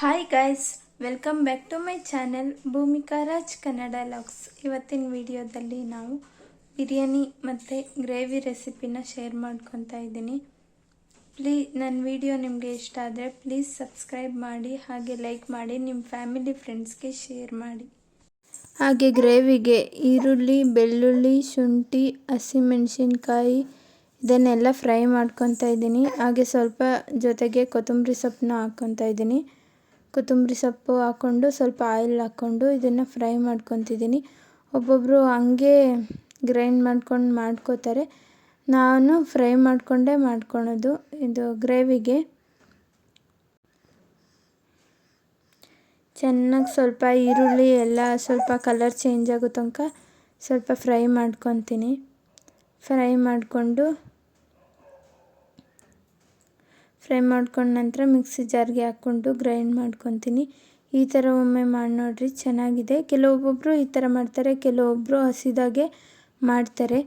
Hi guys, welcome back to my channel Bhoomika Raj Kannada vlogs. ಇವತ್ತಿನ ವಿಡಿಯೋದಲ್ಲಿ ನಾವು ಬಿರಿಯಾನಿ ಮತ್ತು ಗ್ರೇವಿ ರೆಸಿಪಿನ ಶೇರ್ ಮಾಡ್ಕೊತಾ ಇದ್ದೀನಿ. ನನ್ನ ವಿಡಿಯೋ ನಿಮಗೆ ಇಷ್ಟ ಆದರೆ ಪ್ಲೀಸ್ ಸಬ್ಸ್ಕ್ರೈಬ್ ಮಾಡಿ, ಹಾಗೆ ಲೈಕ್ ಮಾಡಿ, ನಿಮ್ಮ ಫ್ಯಾಮಿಲಿ ಫ್ರೆಂಡ್ಸ್ಗೆ ಶೇರ್ ಮಾಡಿ. ಹಾಗೆ ಗ್ರೇವಿಗೆ ಈರುಳ್ಳಿ, ಬೆಳ್ಳುಳ್ಳಿ, ಶುಂಠಿ, ಹಸಿಮೆಣಸಿನ್ಕಾಯಿ ಇದನ್ನೆಲ್ಲ ಫ್ರೈ ಮಾಡ್ಕೊತಾ ಇದ್ದೀನಿ. ಹಾಗೆ ಸ್ವಲ್ಪ ಜೊತೆಗೆ ಕೊತ್ತಂಬರಿ ಸೊಪ್ಪನ್ನ ಹಾಕ್ಕೊತಾ ಇದ್ದೀನಿ. ಕೊತ್ತಂಬರಿ ಸೊಪ್ಪು ಹಾಕ್ಕೊಂಡು ಸ್ವಲ್ಪ ಆಯಿಲ್ ಹಾಕ್ಕೊಂಡು ಇದನ್ನು ಫ್ರೈ ಮಾಡ್ಕೊತಿದ್ದೀನಿ. ಒಬ್ಬೊಬ್ಬರು ಹಂಗೆ ಗ್ರೈಂಡ್ ಮಾಡ್ಕೋತಾರೆ. ನಾನು ಫ್ರೈ ಮಾಡಿಕೊಂಡೇ ಮಾಡ್ಕೊಳೋದು. ಇದು ಗ್ರೇವಿಗೆ ಚೆನ್ನಾಗಿ ಸ್ವಲ್ಪ ಈರುಳ್ಳಿ ಎಲ್ಲ ಸ್ವಲ್ಪ ಕಲರ್ ಚೇಂಜ್ ಆಗೋ ತನಕ ಸ್ವಲ್ಪ ಫ್ರೈ ಮಾಡ್ಕೊತೀನಿ. ಫ್ರೈ ಮಾಡ್ಕೊಂಡು ನಂತರ ಮಿಕ್ಸಿ ಜಾರ್ಗೆ ಹಾಕ್ಕೊಂಡು ಗ್ರೈಂಡ್ ಮಾಡ್ಕೊತೀನಿ. ಈ ಥರ ಒಮ್ಮೆ ಮಾಡಿ ನೋಡ್ರಿ, ಚೆನ್ನಾಗಿದೆ. ಕೆಲವೊಬ್ಬೊಬ್ಬರು ಈ ಥರ ಮಾಡ್ತಾರೆ, ಕೆಲವೊಬ್ಬರು ಹಸಿದಾಗೆ ಮಾಡ್ತಾರೆ.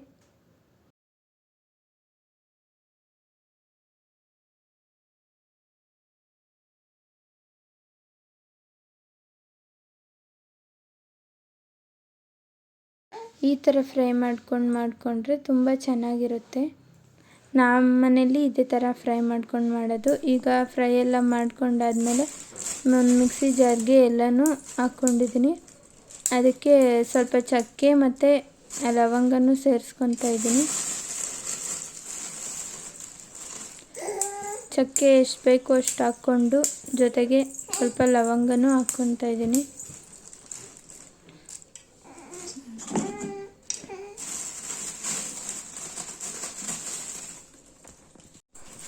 ಈ ಥರ ಫ್ರೈ ಮಾಡಿಕೊಂಡ್ರೆ ತುಂಬ ಚೆನ್ನಾಗಿರುತ್ತೆ. ನಮ್ಮ ಮನೇಲಿ ಇದೇ ಥರ ಫ್ರೈ ಮಾಡೋದು. ಈಗ ಫ್ರೈ ಎಲ್ಲ ಮಾಡ್ಕೊಂಡಾದ್ಮೇಲೆ ಒಂದು ಮಿಕ್ಸಿ ಜಾರ್ಗೆ ಎಲ್ಲನೂ ಹಾಕ್ಕೊಂಡಿದ್ದೀನಿ. ಅದಕ್ಕೆ ಸ್ವಲ್ಪ ಚಕ್ಕೆ ಮತ್ತು ಲವಂಗನೂ ಸೇರಿಸ್ಕೊತಾ ಇದ್ದೀನಿ. ಚಕ್ಕೆ ಎಷ್ಟು ಬೇಕೋ ಅಷ್ಟು ಹಾಕ್ಕೊಂಡು ಜೊತೆಗೆ ಸ್ವಲ್ಪ ಲವಂಗನೂ ಹಾಕ್ಕೊತಾ ಇದ್ದೀನಿ.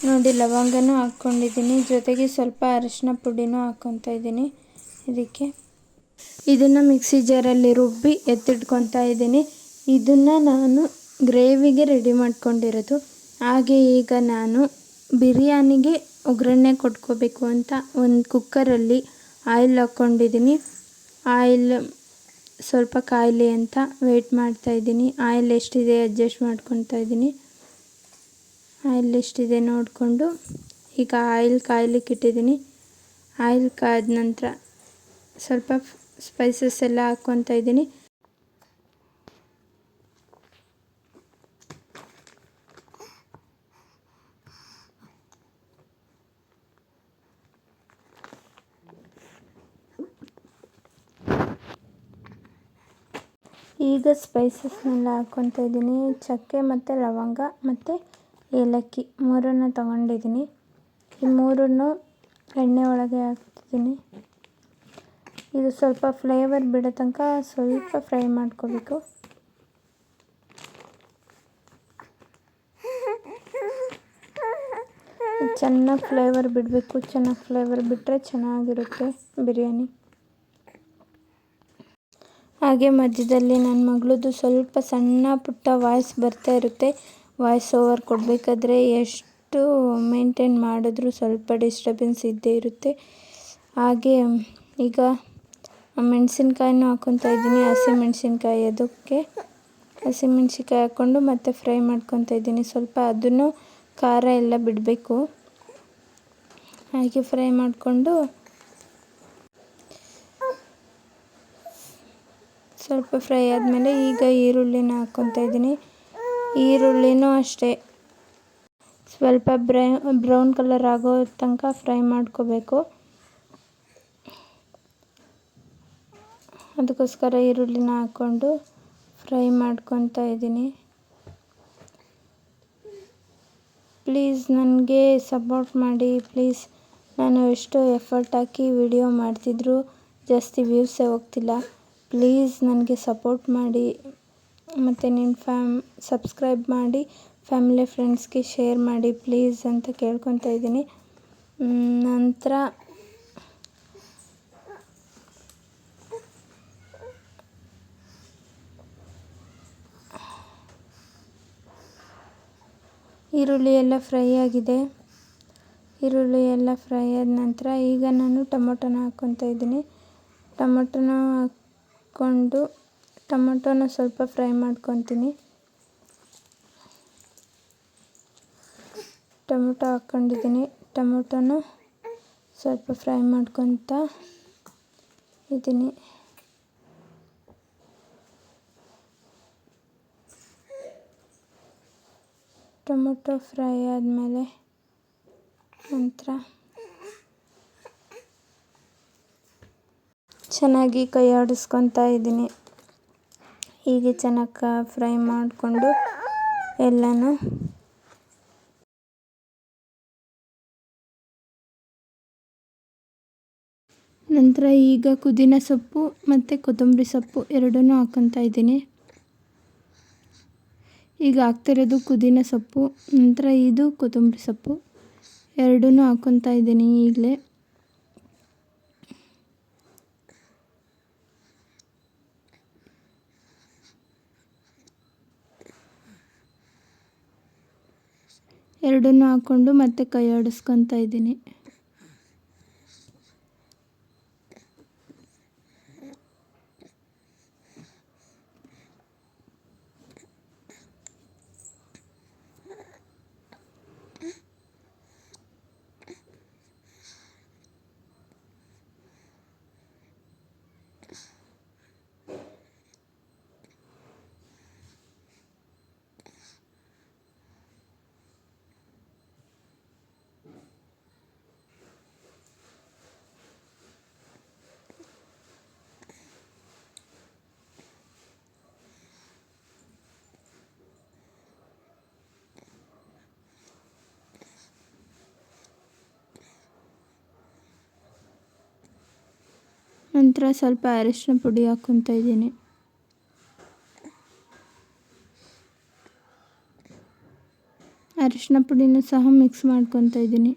ನೋಡಿ, ಲವಂಗನೂ ಹಾಕ್ಕೊಂಡಿದ್ದೀನಿ. ಜೊತೆಗೆ ಸ್ವಲ್ಪ ಅರಿಶಿನ ಪುಡಿನೂ ಹಾಕ್ಕೊತಾ ಇದ್ದೀನಿ. ಇದನ್ನು ಮಿಕ್ಸಿ ಜಾರಲ್ಲಿ ರುಬ್ಬಿ ಎತ್ತಿಟ್ಕೊತಾ ಇದ್ದೀನಿ. ಇದನ್ನು ನಾನು ಗ್ರೇವಿಗೆ ರೆಡಿ ಮಾಡ್ಕೊಂಡಿರೋದು. ಹಾಗೆ ಈಗ ನಾನು ಬಿರಿಯಾನಿಗೆ ಒಗ್ಗರಣೆ ಕೊಟ್ಕೋಬೇಕು ಅಂತ ಒಂದು ಕುಕ್ಕರಲ್ಲಿ ಆಯಿಲ್ ಹಾಕ್ಕೊಂಡಿದ್ದೀನಿ. ಆಯಿಲ್ ಸ್ವಲ್ಪ ಕಾಯಲಿ ಅಂತ ವೆಯ್ಟ್ ಮಾಡ್ತಾಯಿದ್ದೀನಿ. ಆಯಿಲ್ ಎಷ್ಟಿದೆ ಅಡ್ಜಸ್ಟ್ ಮಾಡ್ಕೊತಾ ಇದ್ದೀನಿ. ಆಯಿಲ್ ಎಷ್ಟಿದೆ ನೋಡಿಕೊಂಡು ಈಗ ಆಯಿಲ್ ಕಾಯ್ಲಿಕ್ಕೆ ಇಟ್ಟಿದ್ದೀನಿ. ಆಯಿಲ್ ಕಾದ ನಂತರ ಸ್ವಲ್ಪ ಸ್ಪೈಸಸ್ ಎಲ್ಲ ಹಾಕ್ಕೊತಾ ಇದ್ದೀನಿ. ಈಗ ಸ್ಪೈಸಸ್ನೆಲ್ಲ ಹಾಕ್ಕೊತಾ ಇದ್ದೀನಿ. ಚಕ್ಕೆ ಮತ್ತು ಲವಂಗ ಮತ್ತು ಏಲಕ್ಕಿ ಮೂರನ್ನು ತಗೊಂಡಿದ್ದೀನಿ. ಈ ಮೂರನ್ನು ಎಣ್ಣೆ ಒಳಗೆ ಹಾಕ್ತಿದ್ದೀನಿ. ಇದು ಸ್ವಲ್ಪ ಫ್ಲೇವರ್ ಬಿಡೋ ತನಕ ಸ್ವಲ್ಪ ಫ್ರೈ ಮಾಡ್ಕೋಬೇಕು. ಚೆನ್ನಾಗಿ ಫ್ಲೇವರ್ ಬಿಡಬೇಕು. ಚೆನ್ನಾಗಿ ಫ್ಲೇವರ್ ಬಿಟ್ಟರೆ ಚೆನ್ನಾಗಿರುತ್ತೆ ಬಿರಿಯಾನಿ. ಹಾಗೆ ಮಧ್ಯದಲ್ಲಿ ನನ್ನ ಮಗಳದ್ದು ಸ್ವಲ್ಪ ಸಣ್ಣ ಪುಟ್ಟ ವಾಯ್ಸ್ ಬರ್ತಾ ಇರುತ್ತೆ. ವಾಯ್ಸ್ ಓವರ್ ಕೊಡಬೇಕಾದ್ರೆ ಎಷ್ಟು ಮೇಂಟೈನ್ ಮಾಡಿದ್ರೂ ಸ್ವಲ್ಪ ಡಿಸ್ಟರ್ಬೆನ್ಸ್ ಇದ್ದೇ ಇರುತ್ತೆ. ಹಾಗೆ ಈಗ ಮೆಣಸಿನ್ಕಾಯಿನೂ ಹಾಕ್ಕೊತಾ ಇದ್ದೀನಿ. ಹಸಿಮೆಣಸಿನ್ಕಾಯಿ ಅದಕ್ಕೆ ಹಸಿಮೆಣಸಿನ್ಕಾಯಿ ಹಾಕ್ಕೊಂಡು ಮತ್ತೆ ಫ್ರೈ ಮಾಡ್ಕೊತಾ ಇದ್ದೀನಿ. ಸ್ವಲ್ಪ ಅದನ್ನು ಖಾರ ಎಲ್ಲ ಬಿಡಬೇಕು. ಹಾಗೆ ಫ್ರೈ ಮಾಡಿಕೊಂಡು ಸ್ವಲ್ಪ ಫ್ರೈ ಆದಮೇಲೆ ಈಗ ಈರುಳ್ಳಿನ ಹಾಕ್ಕೊತಾ ಇದ್ದೀನಿ. ಈರುಳ್ಳಿನೂ ಅಷ್ಟೇ ಸ್ವಲ್ಪ ಬ್ರೌನ್ ಕಲರ್ ಆಗೋ ತನಕ ಫ್ರೈ ಮಾಡ್ಕೋಬೇಕು. ಅದಕ್ಕೋಸ್ಕರ ಈರುಳ್ಳಿನ ಹಾಕ್ಕೊಂಡು ಫ್ರೈ ಮಾಡ್ಕೊತಾ ಇದ್ದೀನಿ. ಪ್ಲೀಸ್ ನನಗೆ ಸಪೋರ್ಟ್ ಮಾಡಿ. ಪ್ಲೀಸ್, ನಾನು ಎಷ್ಟೋ ಎಫರ್ಟ್ ಹಾಕಿ ವಿಡಿಯೋ ಮಾಡ್ತಿದ್ರು ಜಾಸ್ತಿ ವ್ಯೂಸೇ ಹೋಗ್ತಿಲ್ಲ. ಪ್ಲೀಸ್ ನನಗೆ ಸಪೋರ್ಟ್ ಮಾಡಿ ಮತ್ತು ಸಬ್ಸ್ಕ್ರೈಬ್ ಮಾಡಿ, ಫ್ಯಾಮಿಲಿ ಫ್ರೆಂಡ್ಸ್ಗೆ ಶೇರ್ ಮಾಡಿ ಪ್ಲೀಸ್ ಅಂತ ಕೇಳ್ಕೊತಾ ಇದ್ದೀನಿ. ನಂತರ ಈರುಳ್ಳಿ ಎಲ್ಲ ಫ್ರೈ ಆಗಿದೆ. ಈರುಳ್ಳಿ ಎಲ್ಲ ಫ್ರೈ ಆದ ನಂತರ ಈಗ ನಾನು ಟೊಮೊಟೊನ ಹಾಕ್ಕೊತಾ ಇದ್ದೀನಿ. ಟೊಮೊಟೊನ ಸ್ವಲ್ಪ ಫ್ರೈ ಮಾಡ್ಕೊತೀನಿ. ಟೊಮೊಟೊ ಹಾಕ್ಕೊಂಡಿದ್ದೀನಿ. ಟೊಮೊಟೊನ ಸ್ವಲ್ಪ ಫ್ರೈ ಮಾಡ್ಕೊತ ಇದ್ದೀನಿ. ಟೊಮೊಟೊ ಫ್ರೈ ಆದಮೇಲೆ ನಂತರ ಚೆನ್ನಾಗಿ ಕೈ ಆಡಿಸ್ಕೊತಾ ಇದ್ದೀನಿ. ಹೀಗೆ ಚೆನ್ನಾಗಿ ಫ್ರೈ ಮಾಡಿಕೊಂಡು ಎಲ್ಲನೂ ನಂತರ ಈಗ ಪುದೀನ ಸೊಪ್ಪು ಮತ್ತು ಕೊತ್ತಂಬರಿ ಸೊಪ್ಪು ಎರಡನ್ನೂ ಹಾಕ್ಕೊತಾ ಇದ್ದೀನಿ. ಈಗ ಹಾಕ್ತಿರೋದು ಪುದೀನ ಸೊಪ್ಪು, ನಂತರ ಇದು ಕೊತ್ತಂಬರಿ ಸೊಪ್ಪು ಎರಡನ್ನೂ ಹಾಕ್ಕೊತಾ ಇದ್ದೀನಿ. ಈಗಲೇ ಎರಡನ್ನೂ ಹಾಕ್ಕೊಂಡು ಮತ್ತೆ ಕೈ ಆಡಿಸ್ಕೊತಾ ಇದ್ದೀನಿ. ನಂತರ ಸ್ವಲ್ಪ ಅರಿಶಿನ ಪುಡಿ ಹಾಕ್ಕೊತಾ ಇದ್ದೀನಿ. ಅರಿಶಿನ ಪುಡಿನೂ ಸಹ ಮಿಕ್ಸ್ ಮಾಡ್ಕೊತಾ ಇದ್ದೀನಿ.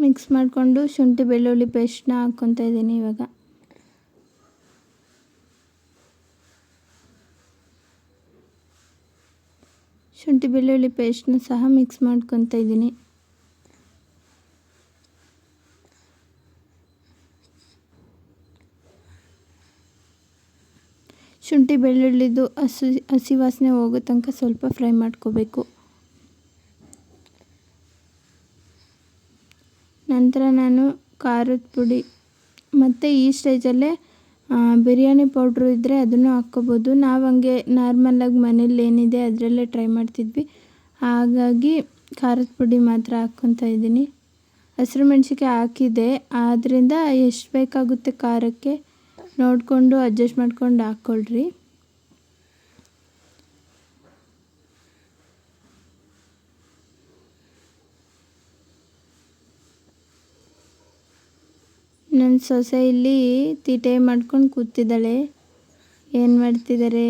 ಮಿಕ್ಸ್ ಮಾಡಿಕೊಂಡು ಶುಂಠಿ ಬೆಳ್ಳುಳ್ಳಿ ಪೇಸ್ಟ್ನ ಹಾಕ್ಕೊತಾ ಇದ್ದೀನಿ. ಇವಾಗ ಶುಂಠಿ ಬೆಳ್ಳುಳ್ಳಿ ಪೇಸ್ಟ್ನ ಸಹ ಮಿಕ್ಸ್ ಮಾಡ್ಕೊತಾ ಇದ್ದೀನಿ. ಶುಂಠಿ ಬೆಳ್ಳುಳ್ಳಿದು ಹಸಿ ವಾಸನೆ ಹೋಗೋ ತನಕ ಸ್ವಲ್ಪ ಫ್ರೈ ಮಾಡ್ಕೋಬೇಕು. ನಂತರ ನಾನು ಖಾರದ ಪುಡಿ ಮತ್ತು ಈ ಸ್ಟೇಜಲ್ಲೇ ಬಿರಿಯಾನಿ ಪೌಡ್ರು ಇದ್ದರೆ ಅದನ್ನು ಹಾಕ್ಕೋಬೋದು. ನಾವು ಹಂಗೆ ನಾರ್ಮಲಾಗಿ ಮನೇಲಿ ಏನಿದೆ ಅದರಲ್ಲೇ ಟ್ರೈ ಮಾಡ್ತಿದ್ವಿ. ಹಾಗಾಗಿ ಖಾರದ ಪುಡಿ ಮಾತ್ರ ಹಾಕ್ಕೊತಾ ಇದ್ದೀನಿ. ಹಸಿರು ಮೆಣಸಿನ್ಕಾಯಿ ಹಾಕಿದೆ, ಆದ್ದರಿಂದ ಎಷ್ಟು ಬೇಕಾಗುತ್ತೆ ಖಾರಕ್ಕೆ ನೋಡಿಕೊಂಡು ಅಡ್ಜಸ್ಟ್ ಮಾಡ್ಕೊಂಡು ಹಾಕ್ಕೊಳ್ರಿ. ನನ್ನ ಸೊಸೆ ಇಲ್ಲಿ ತೀಟೆ ಮಾಡ್ಕೊಂಡು ಕೂತಿದ್ದಾಳೆ. ಏನು ಮಾಡ್ತಿದ್ದಾರೆ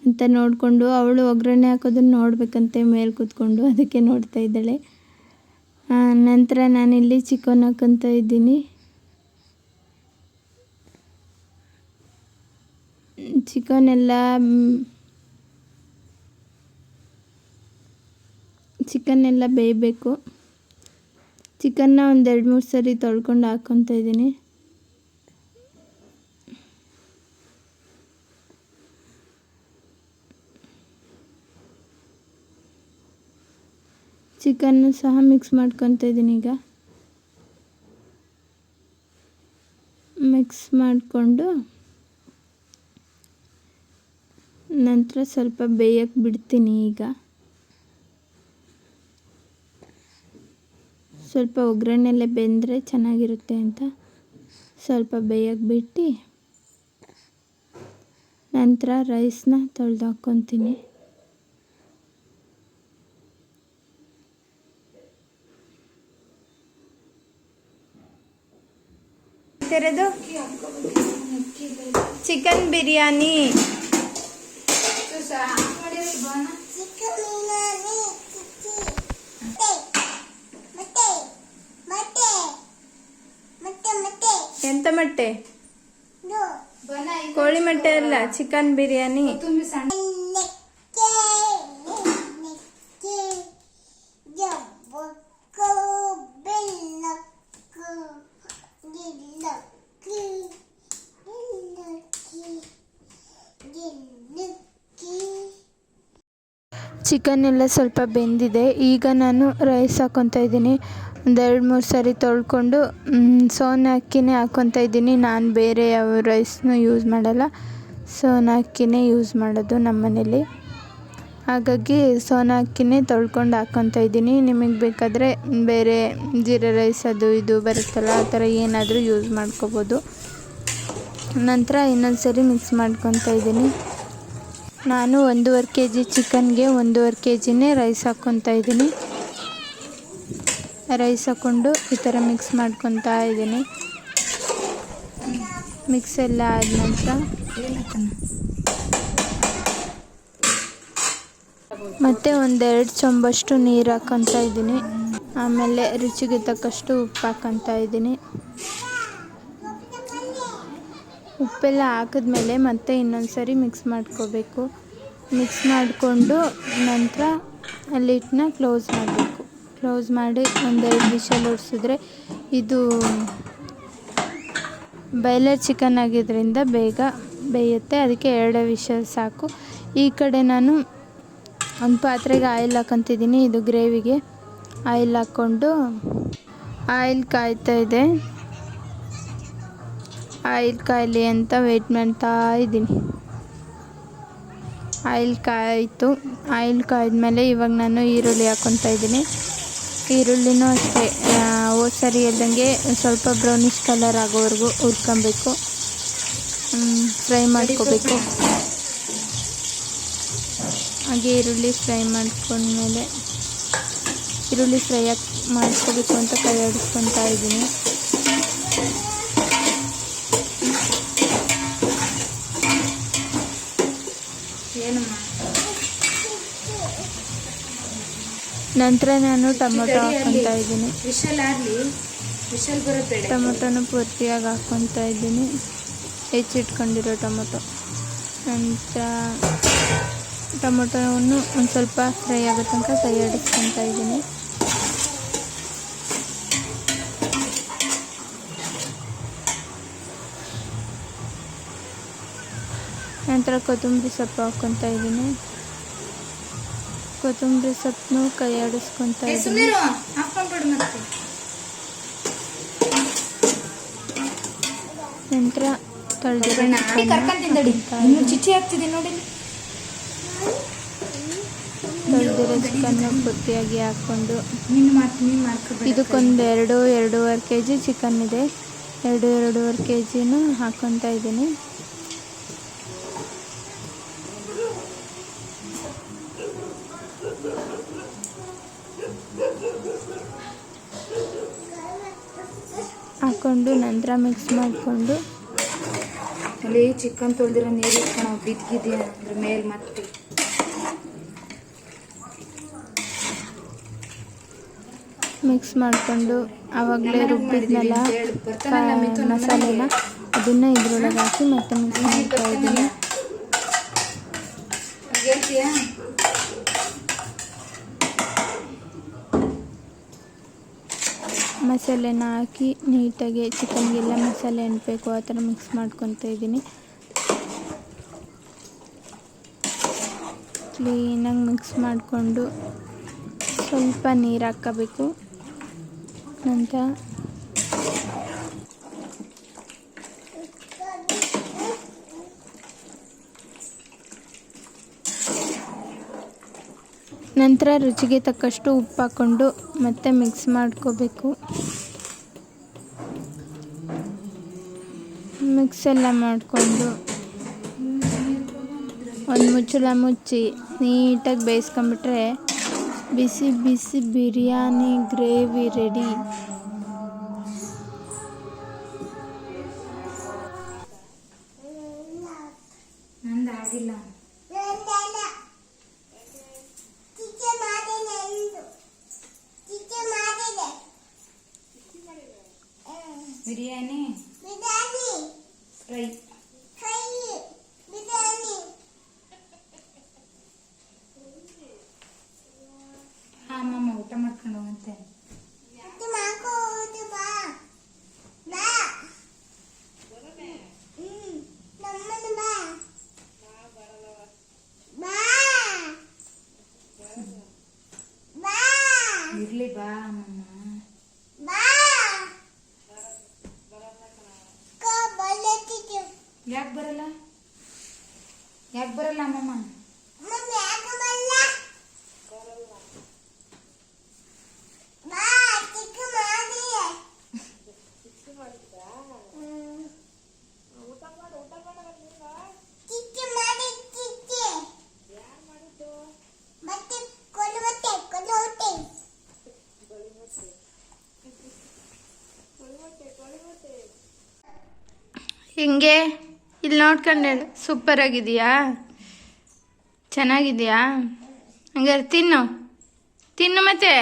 ಅಂತ ನೋಡಿಕೊಂಡು ಅವಳು ಒಗ್ಗರಣೆ ಹಾಕೋದನ್ನು ನೋಡಬೇಕಂತೆ ಮೇಲೆ ಕೂತ್ಕೊಂಡು, ಅದಕ್ಕೆ ನೋಡ್ತಾ ಇದ್ದಾಳೆ. ನಂತರ ನಾನಿಲ್ಲಿ ಚಿಕನ್ ಹಾಕ್ಕೊತಾ ಇದ್ದೀನಿ. ಚಿಕನ್ ಎಲ್ಲ ಬೇಯಬೇಕು. ಚಿಕನ್ನ ಒಂದು 2-3 ಸರಿ ತೊಳ್ಕೊಂಡು ಹಾಕ್ಕೊತಾ ಇದ್ದೀನಿ. ಚಿಕನ್ನು ಸಹ ಮಿಕ್ಸ್ ಮಾಡ್ಕೊತಾ ಇದ್ದೀನಿ. ಈಗ ಮಿಕ್ಸ್ ಮಾಡಿಕೊಂಡು ನಂತರ ಸ್ವಲ್ಪ ಬೇಯಕ್ಕೆ ಬಿಡ್ತೀನಿ. ಈಗ ಸ್ವಲ್ಪ ಒಗ್ಗರಣೆಲ್ಲೇ ಬೆಂದರೆ ಚೆನ್ನಾಗಿರುತ್ತೆ ಅಂತ ಸ್ವಲ್ಪ ಬೇಯಕ್ಕೆ ಬಿಟ್ಟು ನಂತರ ರೈಸ್ನ ತೊಳೆದು ಹಾಕ್ಕೊತೀನಿ. ಚಿಕನ್ ಬಿರಿಯಾನಿ ಎಂತ ಮೊಟ್ಟೆ? ಕೋಳಿ ಮೊಟ್ಟೆ ಅಲ್ಲ, ಚಿಕನ್ ಬಿರಿಯಾನಿ. ಚಿಕನ್ ಎಲ್ಲ ಸ್ವಲ್ಪ ಬೆಂದಿದೆ. ಈಗ ನಾನು ರೈಸ್ ಹಾಕ್ಕೊತಾ ಇದ್ದೀನಿ. ಒಂದು 2-3 ಸರಿ ತೊಳ್ಕೊಂಡು ಸೋನಾ ಅಕ್ಕಿನೇ ಹಾಕ್ಕೊತಾ ಇದ್ದೀನಿ. ನಾನು ಬೇರೆ ಯಾವ ರೈಸ್ನೂ ಯೂಸ್ ಮಾಡಲ್ಲ, ಸೋನಾ ಅಕ್ಕಿನೇ ಯೂಸ್ ಮಾಡೋದು ನಮ್ಮ ಮನೇಲಿ. ಹಾಗಾಗಿ ಸೋನಾ ಅಕ್ಕಿನೇ ತೊಳ್ಕೊಂಡು ಹಾಕ್ಕೊತಾ ಇದ್ದೀನಿ. ನಿಮಗೆ ಬೇಕಾದರೆ ಬೇರೆ ಜೀರಾ ರೈಸ್ ಅದು ಇದು ಬರುತ್ತಲ್ಲ, ಆ ಥರ ಏನಾದರೂ ಯೂಸ್ ಮಾಡ್ಕೋಬೋದು. ನಂತರ ಇನ್ನೊಂದು ಸರಿ ಮಿಕ್ಸ್ ಮಾಡ್ಕೊತಾ ಇದ್ದೀನಿ. ನಾನು 1.5 kg ಚಿಕನ್ಗೆ 1.5 kgನೇ ರೈಸ್ ಹಾಕ್ಕೊತಾ ಇದ್ದೀನಿ. ರೈಸ್ ಹಾಕ್ಕೊಂಡು ಈ ಥರ ಮಿಕ್ಸ್ ಮಾಡ್ಕೊತಾ ಇದ್ದೀನಿ. ಮಿಕ್ಸ್ ಎಲ್ಲ ಆದ ನಂತರ ಮತ್ತೆ 1-2 ಚಮಚಷ್ಟು ನೀರು ಹಾಕ್ಕೊತಾ ಇದ್ದೀನಿ. ಆಮೇಲೆ ರುಚಿಗೆ ತಕ್ಕಷ್ಟು ಉಪ್ಪು ಹಾಕ್ಕೊತಾ ಇದ್ದೀನಿ. ಉಪ್ಪೆಲ್ಲ ಹಾಕಿದ್ಮೇಲೆ ಮತ್ತೆ ಇನ್ನೊಂದು ಸರಿ ಮಿಕ್ಸ್ ಮಾಡ್ಕೋಬೇಕು. ಮಿಕ್ಸ್ ಮಾಡಿಕೊಂಡು ನಂತರ ಲಿಡ್ನ ಕ್ಲೋಸ್ ಮಾಡಬೇಕು. ಕ್ಲೋಸ್ ಮಾಡಿ 1-2 ವಿಷಲ್ ಹೊಡ್ಸಿದ್ರೆ, ಇದು ಬಾಯ್ಲರ್ ಚಿಕನ್ ಆಗಿದ್ದರಿಂದ ಬೇಗ ಬೇಯುತ್ತೆ. ಅದಕ್ಕೆ 2 ವಿಷಲ್ ಸಾಕು. ಈ ಕಡೆ ನಾನು ಒಂದು ಪಾತ್ರೆಗೆ ಆಯಿಲ್ ಹಾಕ್ಕೊತಿದ್ದೀನಿ. ಇದು ಗ್ರೇವಿಗೆ ಆಯಿಲ್ ಹಾಕ್ಕೊಂಡು ಆಯಿಲ್ ಕಾಯ್ತಾ ಇದೆ. ಆಯಿಲ್ ಕಾಯಲಿ ಅಂತ ವೆಯ್ಟ್ ಮಾಡ್ತಾ ಇದ್ದೀನಿ. ಆಯಿಲ್ ಕಾಯಿತು. ಆಯಿಲ್ ಕಾಯ್ದ್ಮೇಲೆ ಇವಾಗ ನಾನು ಈರುಳ್ಳಿ ಹಾಕ್ಕೊತಾ ಇದ್ದೀನಿ. ಈರುಳ್ಳಿನೂ ಅಷ್ಟೇ ಹೋದ ಸರಿ ಹೇಳ್ದಂಗೆ ಸ್ವಲ್ಪ ಬ್ರೌನಿಷ್ ಕಲರ್ ಆಗೋವರೆಗೂ ಹುರ್ಕೊಬೇಕು, ಫ್ರೈ ಮಾಡ್ಕೋಬೇಕು. ಹಾಗೆ ಈರುಳ್ಳಿ ಫ್ರೈ ಮಾಡ್ಕೊಂಡ್ಮೇಲೆ ಈರುಳ್ಳಿ ಫ್ರೈ ಮಾಡ್ಕೋಬೇಕು ಅಂತ ಕೈ ಆಡಿಸ್ಕೊತಾ ಇದ್ದೀನಿ. ನಂತರ ನಾನು ಟೊಮೊಟೊ ಹಾಕ್ಕೊತಾ ಇದ್ದೀನಿ. ಟೊಮೊಟೊನ ಪೂರ್ತಿಯಾಗಿ ಹಾಕ್ಕೊತಾ ಇದ್ದೀನಿ, ಹೆಚ್ಚಿಟ್ಕೊಂಡಿರೋ ಟೊಮೊಟೊ. ನಂತರ ಟೊಮೊಟೊವನ್ನು ಒಂದು ಸ್ವಲ್ಪ ಫ್ರೈ ಆಗೋ ತನಕ ಕೈ ಆಡಿಸ್ಕೊತಾ ಇದ್ದೀನಿ. ನಂತರ ಕೊತ್ತಂಬರಿ ಸೊಪ್ಪು ಹಾಕ್ಕೊತಾ ಇದ್ದೀನಿ. ಕೊತ್ತಂಬರಿ ಸೊಪ್ಪನ್ನು ಕೈ ಆಡಿಸ್ಕೊತಾ ಇದ್ದೀನಿ. ನಂತರ ತೊಳೆದಿರೋ ಚಿಕನ್ನ ಪೂರ್ತಿಯಾಗಿ ಹಾಕ್ಕೊಂಡು, ಇದಕ್ಕೊಂದು 2-2.5 kg ಚಿಕನ್ ಇದೆ. 2-2.5 kgನೂ ಹಾಕ್ಕೊತಾ ಇದ್ದೀನಿ. ಹಾಕ್ಕೊಂಡು ನಂತರ ಮಿಕ್ಸ್ ಮಾಡಿಕೊಂಡು ಅಲ್ಲಿ ಚಿಕನ್ ತೊಳೆದಿರೋ ನೀರು ಇಟ್ಕೊಂಡು ಬಿದ್ದಿದೆಯಾ ಅದ್ರ ಮೇಲೆ ಮತ್ತೆ ಮಿಕ್ಸ್ ಮಾಡಿಕೊಂಡು ಆವಾಗಲೇ ರುಬ್ಬಿದ್ನಲ್ಲ ಮಸಾಲೆನ, ಅದನ್ನು ಇದ್ರೊಳಗೆ ಹಾಕಿ ಮತ್ತೆ ಮಿಕ್ಸ್ ಮಾಡ್ತಾ ಇದ್ದೀನಿ. ಮಸಾಲೆನ ಹಾಕಿ ನೀಟಾಗಿ ಚಿಕನ್ಗೆಲ್ಲ ಮಸಾಲೆ ಅಂಟಬೇಕು ಆ ಥರ ಮಿಕ್ಸ್ ಮಾಡ್ಕೊತಾ ಇದ್ದೀನಿ. ಕ್ಲೀನಾಗಿ ಮಿಕ್ಸ್ ಮಾಡಿಕೊಂಡು ಸ್ವಲ್ಪ ನೀರು ಹಾಕ್ಕೋಬೇಕು. ನಂತರ ರುಚಿಗೆ ತಕ್ಕಷ್ಟು ಉಪ್ಪು ಹಾಕ್ಕೊಂಡು ಮತ್ತೆ ಮಿಕ್ಸ್ ಮಾಡ್ಕೋಬೇಕು. ಮಿಕ್ಸ್ ಎಲ್ಲ ಮಾಡಿಕೊಂಡು ಒಂದು ಮುಚ್ಚಳ ಮುಚ್ಚಿ ನೀಟಾಗಿ ಬೇಯಿಸ್ಕೊಂಬಿಟ್ರೆ ಬಿಸಿ ಬಿಸಿ ಬಿರಿಯಾನಿ ಗ್ರೇವಿ ರೆಡಿ. ನಂದಾಗಿಲ್ಲ ಬಿರಿಯಾನಿ ಫ್ರೈ. ಅಮ್ಮಮ್ಮ ಊಟ ಮಾಡ್ಕೊಂಡು ಹೋಗಂತೆ. ಯಾಕೆ ಬರಲ್ಲ ಅಮ್ಮಮ್ಮ? ಹಿಂಗೆ ಇಲ್ಲಿ ನೋಡ್ಕೊಂಡು ಹೇಳು. ಸೂಪರ್ ಆಗಿದೆಯಾ? ಚೆನ್ನಾಗಿದೆಯಾ? ಹಂಗಾರೆ ತಿನ್ನು ಮತ್ತೆ.